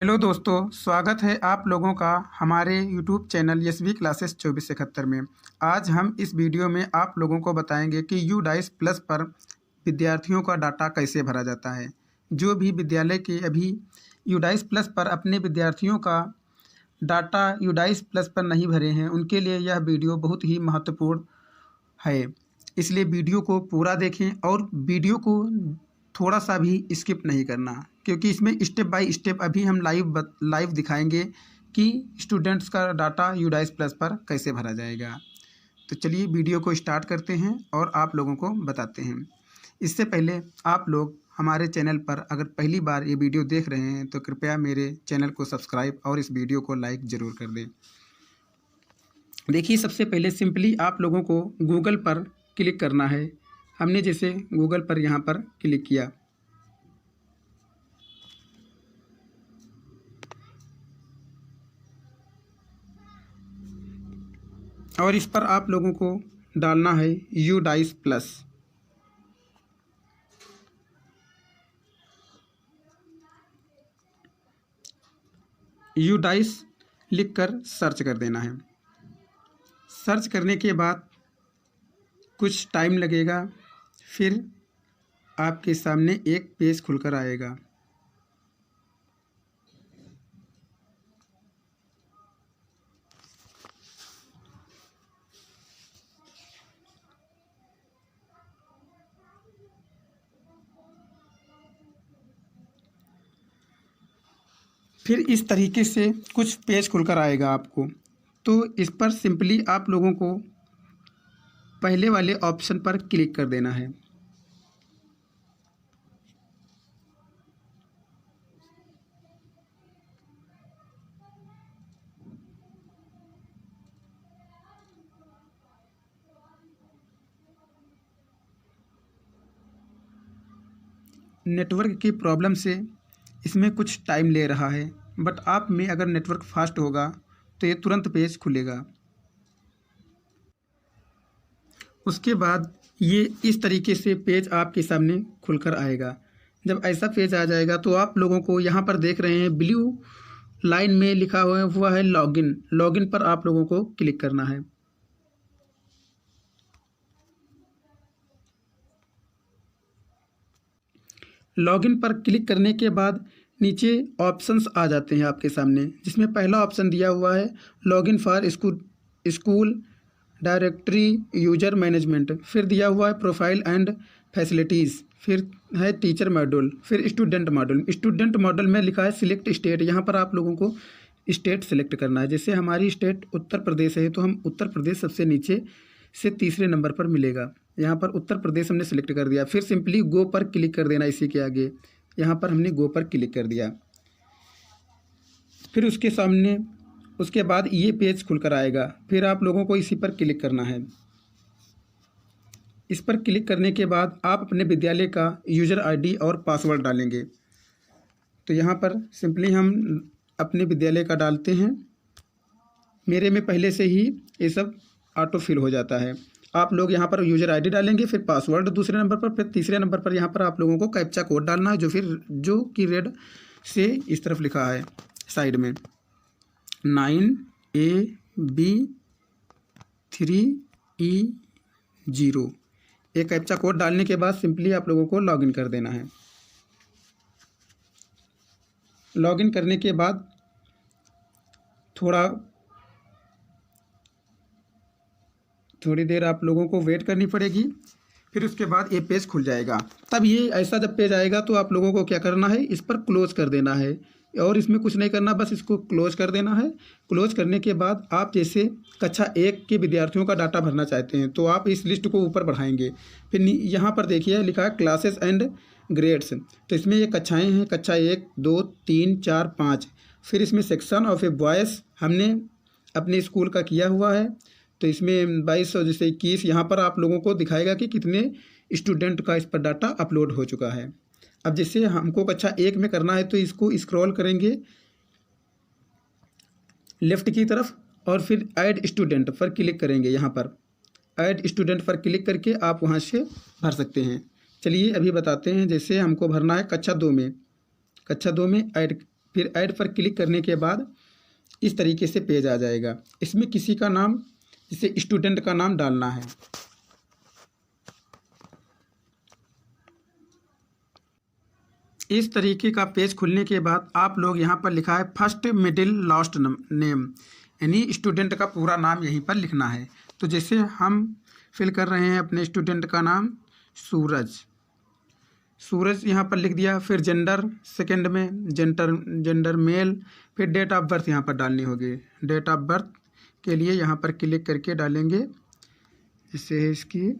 Hello दोस्तों, स्वागत है आप लोगों का हमारे यूट्यूब चैनल यशवी क्लासेस 2471 में। आज हम इस वीडियो में आप लोगों को बताएंगे कि यूडाइस प्लस पर विद्यार्थियों का डाटा कैसे भरा जाता है। जो भी विद्यालय के अभी यूडाइस प्लस पर अपने विद्यार्थियों का डाटा यूडाइस प्लस पर नहीं भरे हैं, उनके लिए यह वीडियो बहुत ही महत्वपूर्ण है। इसलिए वीडियो को पूरा देखें और वीडियो को थोड़ा सा भी स्किप नहीं करना, क्योंकि इसमें स्टेप बाय स्टेप अभी हम लाइव दिखाएंगे कि स्टूडेंट्स का डाटा यूडाइस प्लस पर कैसे भरा जाएगा। तो चलिए वीडियो को स्टार्ट करते हैं और आप लोगों को बताते हैं। इससे पहले आप लोग हमारे चैनल पर अगर पहली बार ये वीडियो देख रहे हैं तो कृपया मेरे चैनल को सब्सक्राइब और इस वीडियो को लाइक ज़रूर कर दें। देखिए, सबसे पहले सिंपली आप लोगों को गूगल पर क्लिक करना है। हमने जैसे गूगल पर यहाँ पर क्लिक किया, और इस पर आप लोगों को डालना है यूडाइस प्लस। यूडाइस लिखकर सर्च कर देना है। सर्च करने के बाद कुछ टाइम लगेगा, फिर आपके सामने एक पेज खुलकर आएगा। फिर इस तरीके से कुछ पेज खुलकर आएगा आपको। तो इस पर सिंपली आप लोगों को पहले वाले ऑप्शन पर क्लिक कर देना है। नेटवर्क की प्रॉब्लम से इसमें कुछ टाइम ले रहा है, बट आप में अगर नेटवर्क फास्ट होगा तो ये तुरंत पेज खुलेगा। उसके बाद ये इस तरीके से पेज आपके सामने खुलकर आएगा। जब ऐसा पेज आ जाएगा तो आप लोगों को यहाँ पर देख रहे हैं ब्लू लाइन में लिखा हुआ है लॉगिन। लॉगिन पर आप लोगों को क्लिक करना है। लॉगिन पर क्लिक करने के बाद नीचे ऑप्शंस आ जाते हैं आपके सामने, जिसमें पहला ऑप्शन दिया हुआ है login for school directory user management, फिर दिया हुआ है प्रोफाइल एंड फैसिलिटीज़, फिर है टीचर मॉड्यूल, फिर स्टूडेंट मॉड्यूल। स्टूडेंट मॉड्यूल में लिखा है सिलेक्ट स्टेट। यहाँ पर आप लोगों को स्टेट सेलेक्ट करना है। जैसे हमारी स्टेट उत्तर प्रदेश है तो हम उत्तर प्रदेश सबसे नीचे से तीसरे नंबर पर मिलेगा। यहाँ पर उत्तर प्रदेश हमने सेलेक्ट कर दिया। फिर सिंपली गो पर क्लिक कर देना। इसी के आगे यहाँ पर हमने गो पर क्लिक कर दिया। फिर उसके बाद ये पेज खुलकर आएगा। फिर आप लोगों को इसी पर क्लिक करना है। इस पर क्लिक करने के बाद आप अपने विद्यालय का यूज़र आईडी और पासवर्ड डालेंगे। तो यहाँ पर सिंपली हम अपने विद्यालय का डालते हैं। मेरे में पहले से ही ये सब ऑटो फिल हो जाता है। आप लोग यहाँ पर यूज़र आईडी डालेंगे, फिर पासवर्ड दूसरे नंबर पर, फिर तीसरे नंबर पर यहाँ पर आप लोगों को कैप्चा कोड डालना है, जो कि रेड से इस तरफ लिखा है साइड में 9AB3E0। एक कैप्चा कोड डालने के बाद सिंपली आप लोगों को लॉगिन कर देना है। लॉगिन करने के बाद थोड़ी देर आप लोगों को वेट करनी पड़ेगी। फिर उसके बाद ये पेज खुल जाएगा। तब ये ऐसा जब पेज आएगा तो आप लोगों को क्या करना है, इस पर क्लोज कर देना है, और इसमें कुछ नहीं करना, बस इसको क्लोज कर देना है। क्लोज करने के बाद आप जैसे कक्षा 1 के विद्यार्थियों का डाटा भरना चाहते हैं तो आप इस लिस्ट को ऊपर बढ़ाएंगे। फिर यहाँ पर देखिए लिखा है क्लासेस एंड ग्रेड्स। तो इसमें ये कक्षाएँ हैं, कक्षा 1 2 3 4 5। फिर इसमें सेक्शन ऑफ ए बॉयज़ हमने अपने स्कूल का किया हुआ है। तो इसमें 2200 जैसे 21 यहाँ पर आप लोगों को दिखाएगा कि कितने स्टूडेंट का इस पर डाटा अपलोड हो चुका है। अब जैसे हमको कक्षा 1 में करना है तो इसको स्क्रॉल करेंगे लेफ़्ट की तरफ और फिर ऐड स्टूडेंट पर क्लिक करेंगे। यहाँ पर ऐड स्टूडेंट पर क्लिक करके आप वहाँ से भर सकते हैं। चलिए अभी बताते हैं। जैसे हमको भरना है कक्षा 2 में ऐड फिर ऐड पर क्लिक करने के बाद इस तरीके से पेज आ जाएगा। इसमें किसी का नाम, जैसे स्टूडेंट का नाम डालना है। इस तरीके का पेज खुलने के बाद आप लोग यहाँ पर लिखा है फर्स्ट मिडिल लास्ट नेम, यानी स्टूडेंट का पूरा नाम यहीं पर लिखना है। तो जैसे हम फिल कर रहे हैं अपने स्टूडेंट का नाम सूरज यहाँ पर लिख दिया। फिर जेंडर सेकंड में जेंडर मेल। फिर डेट ऑफ बर्थ यहाँ पर डालनी होगी। डेट ऑफ बर्थ के लिए यहाँ पर क्लिक करके डालेंगे, इससे है इसकी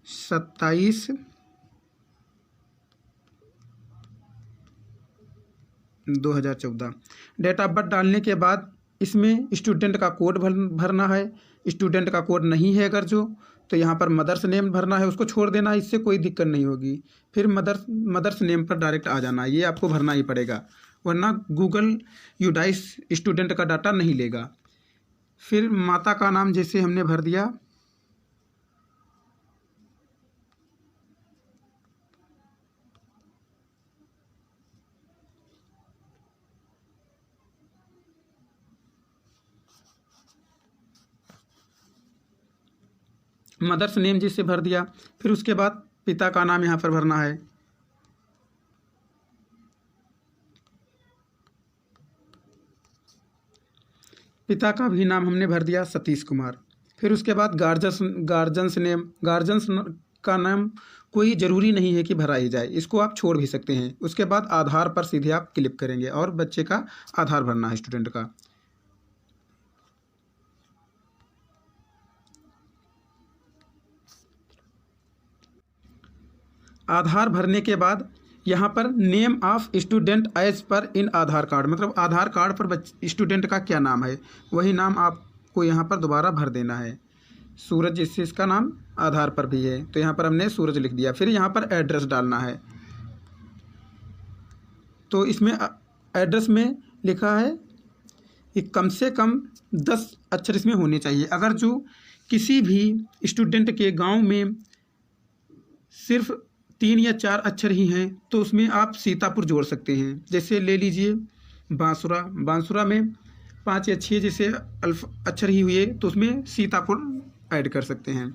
27/2014। डेट ऑफ बर्थ डालने के बाद इसमें स्टूडेंट का कोड भरना है। स्टूडेंट का कोड नहीं है अगर जो, तो यहाँ पर मदर्स नेम भरना है, उसको छोड़ देना है, इससे कोई दिक्कत नहीं होगी। फिर मदर्स नेम पर डायरेक्ट आ जाना है, ये आपको भरना ही पड़ेगा, वरना गूगल यूडाइस स्टूडेंट का डाटा नहीं लेगा। फिर माता का नाम जैसे हमने भर दिया, मदर्स नेम जिससे भर दिया। फिर उसके बाद पिता का नाम यहाँ पर भरना है। पिता का भी नाम हमने भर दिया सतीश कुमार। फिर उसके बाद गार्जियंस नेम, गार्जियंस का नाम कोई ज़रूरी नहीं है कि भरा ही जाए, इसको आप छोड़ भी सकते हैं। उसके बाद आधार पर सीधे आप क्लिक करेंगे और बच्चे का आधार भरना है, स्टूडेंट का। आधार भरने के बाद यहाँ पर name of student as per in Aadhaar card, मतलब आधार कार्ड पर स्टूडेंट का क्या नाम है वही नाम आपको यहाँ पर दोबारा भर देना है। सूरज जिससे इसका नाम आधार पर भी है, तो यहाँ पर हमने सूरज लिख दिया। फिर यहाँ पर एड्रेस डालना है, तो इसमें एड्रेस में लिखा है कि कम से कम 10 अक्षर इसमें होने चाहिए। अगर जो किसी भी स्टूडेंट के गांव में सिर्फ 3 या 4 अक्षर ही हैं तो उसमें आप सीतापुर जोड़ सकते हैं। जैसे ले लीजिए बांसुरा में 5 या 6 जैसे अक्षर ही हुए तो उसमें सीतापुर ऐड कर सकते हैं।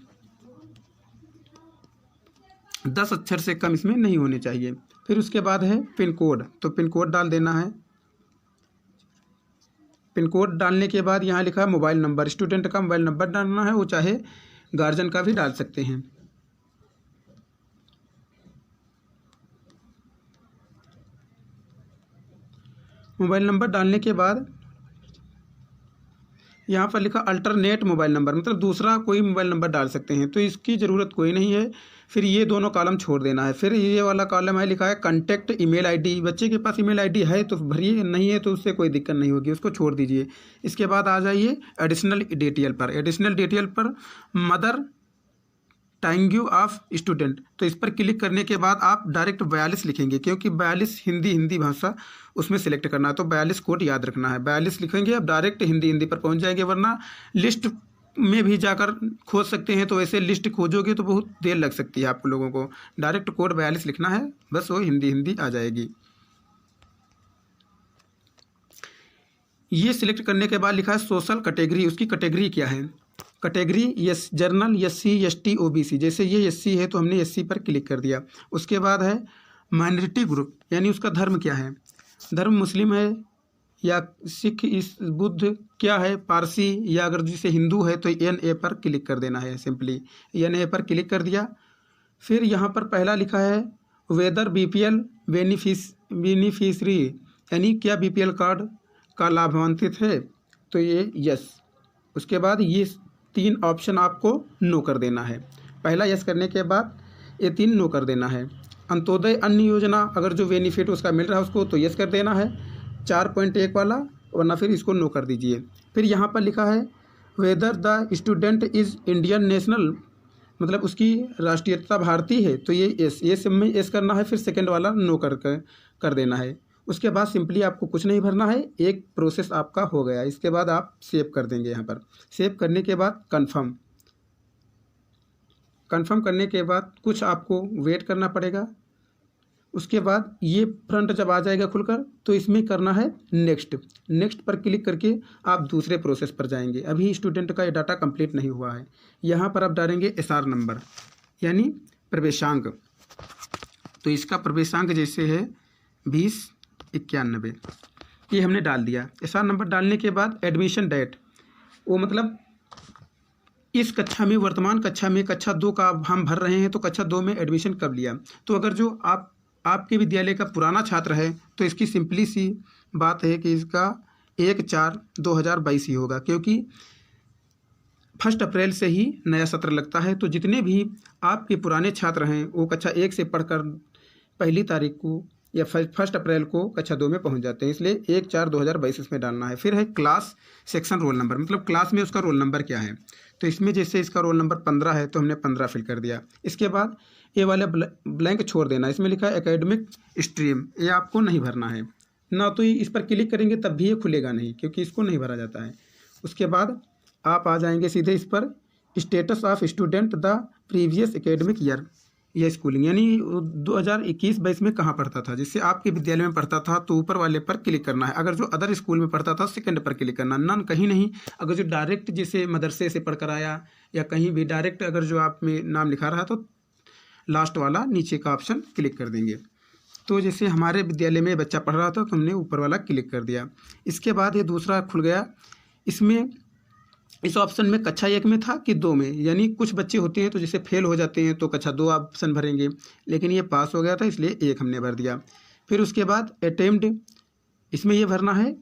10 अक्षर से कम इसमें नहीं होने चाहिए। फिर उसके बाद है पिन कोड, तो पिन कोड डाल देना है। पिन कोड डालने के बाद यहाँ लिखा है मोबाइल नंबर, स्टूडेंट का मोबाइल नंबर डालना है, वो चाहे गार्जियन का भी डाल सकते हैं। मोबाइल नंबर डालने के बाद यहाँ पर लिखा अल्टरनेट मोबाइल नंबर, मतलब दूसरा कोई मोबाइल नंबर डाल सकते हैं, तो इसकी ज़रूरत कोई नहीं है। फिर ये दोनों कॉलम छोड़ देना है। फिर ये वाला कॉलम है लिखा है कॉन्टैक्ट ईमेल आईडी, बच्चे के पास ईमेल आईडी है तो भरिए, नहीं है तो उससे कोई दिक्कत नहीं होगी, उसको छोड़ दीजिए। इसके बाद आ जाइए एडिशनल डिटेल पर। एडिशनल डिटेल पर मदर टंग ऑफ स्टूडेंट, तो इस पर क्लिक करने के बाद आप डायरेक्ट 42 लिखेंगे, क्योंकि 42 हिंदी भाषा उसमें सिलेक्ट करना है, तो 42 कोड याद रखना है। 42 लिखेंगे, अब डायरेक्ट हिंदी पर पहुंच जाएंगे, वरना लिस्ट में भी जाकर खोज सकते हैं, तो वैसे लिस्ट खोजोगे तो बहुत देर लग सकती है आप लोगों को। डायरेक्ट कोड 42 लिखना है, बस वो हिंदी आ जाएगी। ये सिलेक्ट करने के बाद लिखा है सोशल कैटेगरी, उसकी कैटेगरी क्या है। Category yes journal, SC ST OBC, जैसे ये SC है तो हमने SC पर क्लिक कर दिया। उसके बाद है माइनॉरिटी ग्रुप, यानी उसका धर्म क्या है, धर्म मुस्लिम है या सिख, इस बुद्ध क्या है, पारसी, या अगर जिसे हिंदू है तो NA पर क्लिक कर देना है। सिंपली NA पर क्लिक कर दिया। फिर यहाँ पर पहला लिखा है वेदर BPL बेनिफिशरी, यानी क्या BPL कार्ड का लाभान्वित है, तो ये यस। उसके बाद ये 3 ऑप्शन आपको नो कर देना है। पहला यस करने के बाद ये 3 नो कर देना है। अंत्योदय अन्न योजना, अगर जो बेनिफिट उसका मिल रहा है उसको तो यस कर देना है 4.1 वाला, वरना फिर इसको नो कर दीजिए। फिर यहाँ पर लिखा है whether the student is Indian national, मतलब उसकी राष्ट्रीयता भारतीय है, तो ये सब में यस करना है। फिर सेकेंड वाला नो कर देना है। उसके बाद सिंपली आपको कुछ नहीं भरना है, एक प्रोसेस आपका हो गया। इसके बाद आप सेव कर देंगे। यहाँ पर सेव करने के बाद कंफर्म करने के बाद कुछ आपको वेट करना पड़ेगा। उसके बाद ये फ्रंट जब आ जाएगा खुलकर तो इसमें करना है नेक्स्ट। नेक्स्ट पर क्लिक करके आप दूसरे प्रोसेस पर जाएंगे। अभी स्टूडेंट का ये डाटा कंप्लीट नहीं हुआ है। यहाँ पर आप डालेंगे एसआर नंबर यानी प्रवेशांक। तो इसका प्रवेशांक जैसे है 2091, ये हमने डाल दिया। एसआर नंबर डालने के बाद एडमिशन डेट, वो मतलब इस कक्षा में, वर्तमान कक्षा में कक्षा 2 का हम भर रहे हैं तो कक्षा 2 में एडमिशन कब लिया। तो अगर जो आपके विद्यालय का पुराना छात्र है तो इसकी सिंपली सी बात है कि इसका 1/4/2022 ही होगा, क्योंकि 1 अप्रैल से ही नया सत्र लगता है। तो जितने भी आपके पुराने छात्र हैं वो कक्षा 1 से पढ़कर 1 तारीख को या 1 अप्रैल को कक्षा 2 में पहुंच जाते हैं, इसलिए 1/4/2022 इसमें डालना है। फिर है क्लास सेक्शन रोल नंबर, मतलब क्लास में उसका रोल नंबर क्या है। तो इसमें जैसे इसका रोल नंबर 15 है तो हमने 15 फिल कर दिया। इसके बाद ये वाला ब्लैंक छोड़ देना, इसमें लिखा है एकेडमिक स्ट्रीम, ये आपको नहीं भरना है ना। तो इस पर क्लिक करेंगे तब भी ये खुलेगा नहीं, क्योंकि इसको नहीं भरा जाता है। उसके बाद आप आ जाएंगे सीधे इस पर, status of student the previous academic year या स्कूलिंग, यानी 2021-22 में कहाँ पढ़ता था। जिससे आपके विद्यालय में पढ़ता था तो ऊपर वाले पर क्लिक करना है। अगर जो अदर स्कूल में पढ़ता था सेकंड पर क्लिक करना, नन कहीं नहीं। अगर जो डायरेक्ट जैसे मदरसे से पढ़कर आया या कहीं भी डायरेक्ट अगर जो आप में नाम लिखा रहा तो लास्ट वाला नीचे का ऑप्शन क्लिक कर देंगे। तो जैसे हमारे विद्यालय में बच्चा पढ़ रहा था तो हमने ऊपर वाला क्लिक कर दिया। इसके बाद ये दूसरा खुल गया। इसमें इस ऑप्शन में कक्षा 1 में था कि 2 में, यानी कुछ बच्चे होते हैं तो जैसे फेल हो जाते हैं तो कक्षा 2 ऑप्शन भरेंगे, लेकिन ये पास हो गया था इसलिए 1 हमने भर दिया। फिर उसके बाद अटेम्प्ट, इसमें ये भरना है,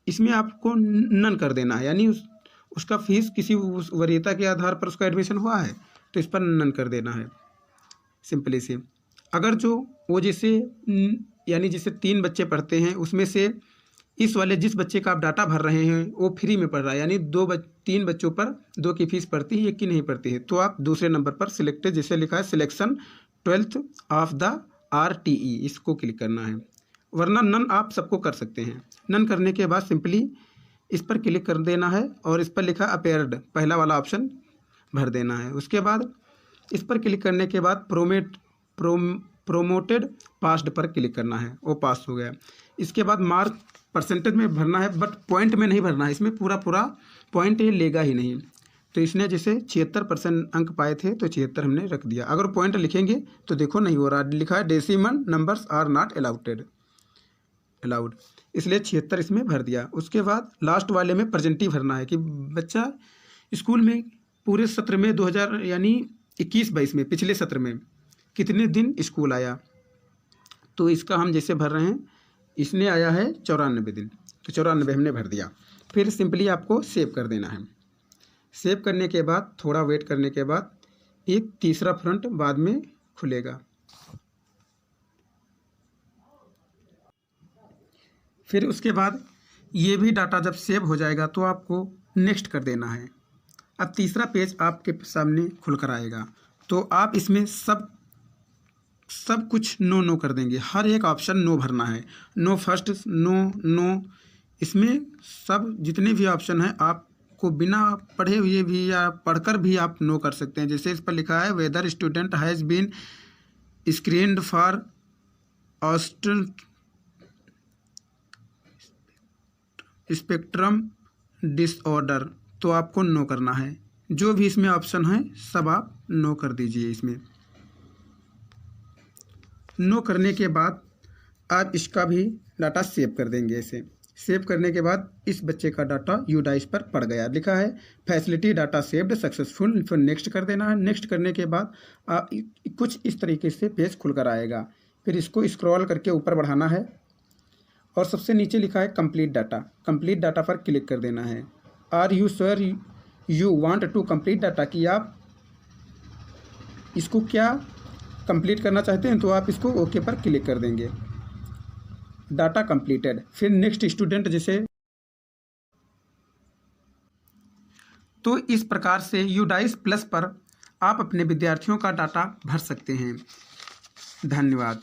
इसमें आपको नन कर देना है, यानी उसका फीस किसी वरीयता के आधार पर उसका एडमिशन हुआ है तो इस पर नन कर देना है सिंपली से। अगर जो वो जैसे यानी जैसे 3 बच्चे पढ़ते हैं उसमें से इस वाले जिस बच्चे का आप डाटा भर रहे हैं वो फ्री में पढ़ रहा है, यानी 3 बच्चों पर 2 की फीस पड़ती है, 1 की नहीं पड़ती है, तो आप दूसरे नंबर पर सिलेक्टेड जैसे लिखा है selection 12th of the RTE, इसको क्लिक करना है। वरना नन आप सबको कर सकते हैं। नन करने के बाद सिंपली इस पर क्लिक कर देना है और इस पर लिखा अपेयर्ड, पहला वाला ऑप्शन भर देना है। उसके बाद इस पर क्लिक करने के बाद प्रोमोटेड पास्ड पर क्लिक करना है, वो पास हो गया। इसके बाद मार्क परसेंटेज में भरना है, बट पॉइंट में नहीं भरना है, इसमें पूरा पॉइंट ये लेगा ही नहीं। तो इसने जैसे 76% अंक पाए थे तो 76 हमने रख दिया। अगर पॉइंट लिखेंगे तो देखो नहीं हो रहा, लिखा है decimal numbers are not allowed, इसलिए 76 इसमें भर दिया। उसके बाद लास्ट वाले में प्रेजेंटिव भरना है कि बच्चा स्कूल में पूरे सत्र में 2000 यानी 21-22 में पिछले सत्र में कितने दिन स्कूल आया। तो इसका हम जैसे भर रहे हैं, इसने आया है 94 दिन, तो 94 हमने भर दिया। फिर सिंपली आपको सेव कर देना है। सेव करने के बाद थोड़ा वेट करने के बाद एक तीसरा फ्रंट बाद में खुलेगा। फिर उसके बाद ये भी डाटा जब सेव हो जाएगा तो आपको नेक्स्ट कर देना है। अब तीसरा पेज आपके सामने खुल कर आएगा, तो आप इसमें सब कुछ नो कर देंगे। हर एक ऑप्शन नो भरना है, नो फर्स्ट, नो। इसमें सब जितने भी ऑप्शन हैं आपको बिना पढ़े हुए भी या पढ़कर भी आप नो कर सकते हैं। जैसे इस पर लिखा है whether student has been screened for spectrum disorder, तो आपको नो करना है। जो भी इसमें ऑप्शन है सब आप नो कर दीजिए। इसमें नो करने के बाद आप इसका भी डाटा सेव कर देंगे। ऐसे सेव करने के बाद इस बच्चे का डाटा यूडाइस पर पड़ गया, लिखा है फैसिलिटी डाटा सेव्ड सक्सेसफुल, फिर नेक्स्ट कर देना है। नेक्स्ट करने के बाद कुछ इस तरीके से पेज खुल कर आएगा। फिर इसको स्क्रॉल करके ऊपर बढ़ाना है और सबसे नीचे लिखा है कंप्लीट डाटा पर क्लिक कर देना है। Are you sure you want to complete data, कि आप इसको क्या कंप्लीट करना चाहते हैं, तो आप इसको ओके पर क्लिक कर देंगे। Data completed. फिर नेक्स्ट स्टूडेंट जैसे, तो इस प्रकार से यूडाइस प्लस पर आप अपने विद्यार्थियों का डाटा भर सकते हैं। धन्यवाद।